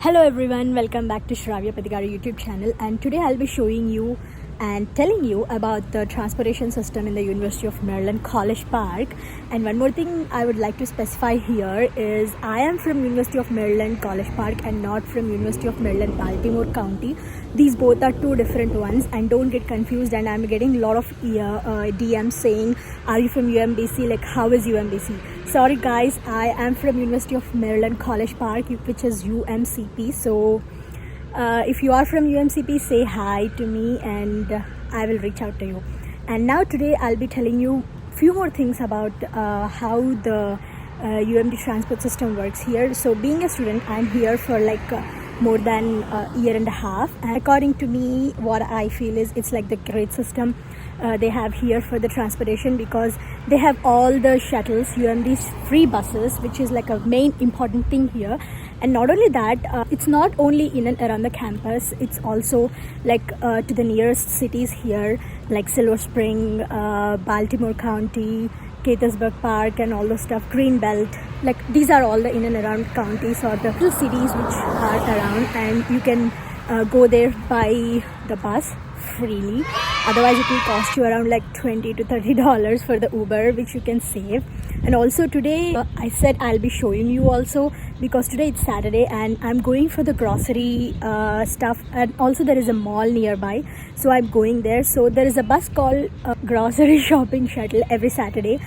Hello everyone, welcome back to Shravya Padigari YouTube channel, and today I'll be showing you and telling you about the transportation system in the University of Maryland College Park. And one more thing I would like to specify here is I am from University of Maryland College Park and not from University of Maryland Baltimore County. These both are two different ones, and don't get confused. And I'm getting a lot of DMs saying, are you from UMBC? Like, how is UMBC? Sorry guys, I am from University of Maryland College Park, which is UMCP. So if you are from UMCP, say hi to me and I will reach out to you. And now today I'll be telling you few more things about how the UMD transport system works here. So being a student, I'm here for like more than a year and a half, and according to me, what I feel is it's like the great system they have here for the transportation, because they have all the shuttles, UMD's free buses, which is like a main important thing here. And not only that, it's not only in and around the campus, it's also like to the nearest cities here, like Silver Spring, Baltimore County, Gaithersburg Park, and all those stuff, Greenbelt. Like, these are all the in and around counties or the little cities which are around, and you can go there by the bus freely. Otherwise it will cost you around like $20 to $30 for the Uber, which you can save. And also today I said I'll be showing you also, because today it's Saturday and I'm going for the grocery stuff, and also there is a mall nearby, so I'm going there. So there is a bus called grocery shopping shuttle every Saturday.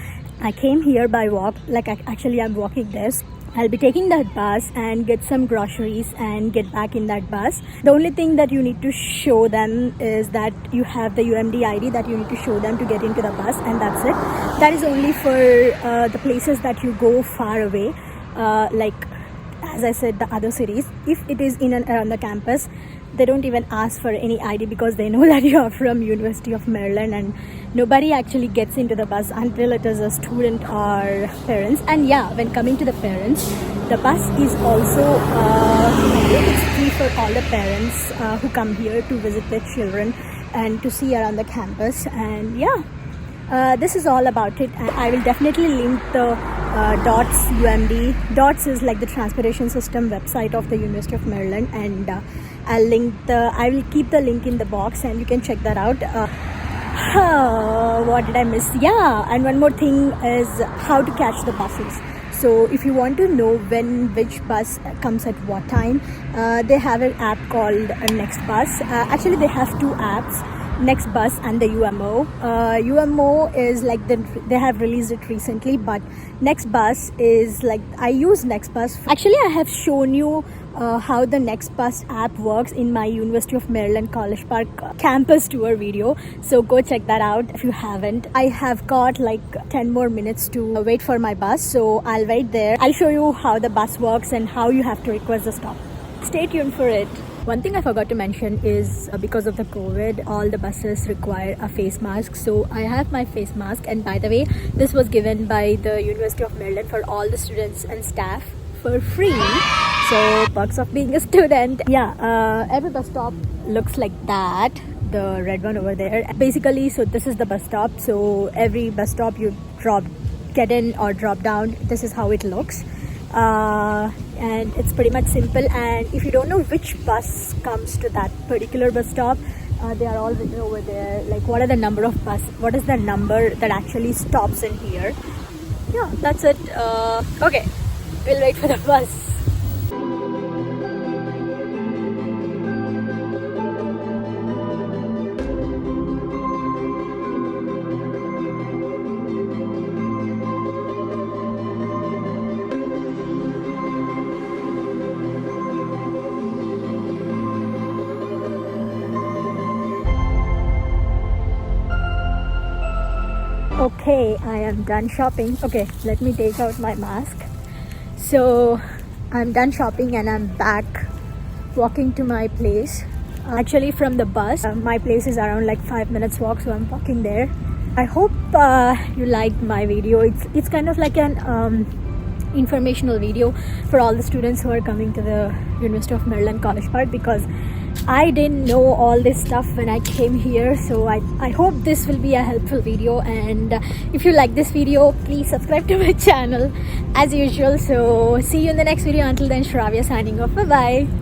I came here by walk, like actually I'm walking there. I'll be taking that bus and get some groceries and get back in that bus. The only thing that you need to show them is that you have the UMD ID that you need to show them to get into the bus, and that's it. That is only for the places that you go far away, like as I said, the other cities. If it is in and around the campus, they don't even ask for any ID, because they know that you are from University of Maryland, and nobody actually gets into the bus until it is a student or parents. And yeah, when coming to the parents, the bus is also it's free for all the parents who come here to visit their children and to see around the campus. And yeah, this is all about it. I will definitely link the DOTS UMD. DOTS is like the transportation system website of the University of Maryland, and I will keep the link in the box and you can check that out. What did I miss? Yeah, and one more thing is how to catch the buses. So if you want to know which bus comes at what time, they have an app called Next Bus. Actually they have two apps, Next Bus and the UMO. UMO is like they have released it recently, but Next Bus is like, I use Next Bus. Actually I have shown you how the Next Bus app works in my University of Maryland College Park campus tour video, so go check that out if you haven't. I have got like 10 more minutes to wait for my bus, so I'll wait there. I'll show you how the bus works and how you have to request the stop. Stay tuned for it. One thing I forgot to mention is because of the COVID, all the buses require a face mask. So I have my face mask, and by the way, this was given by the University of Maryland for all the students and staff for free. So perks of being a student. Yeah, every bus stop looks like that, the red one over there. Basically, so this is the bus stop. So every bus stop you get in or drop down, this is how it looks. And it's pretty much simple. And if you don't know which bus comes to that particular bus stop, they are all written over there, like what is the number that actually stops in here. Yeah, that's it. Okay, we'll wait for the bus. Okay, I am done shopping. Okay, let me take out my mask. So I'm done shopping and I'm back walking to my place. Actually from the bus, my place is around like 5 minutes walk, so I'm walking there. I hope you liked my video. It's kind of like an informational video for all the students who are coming to the University of Maryland College Park, because I didn't know all this stuff when I came here. So I hope this will be a helpful video, and if you like this video, please subscribe to my channel as usual. So see you in the next video. Until then, Shravya signing off. Bye bye.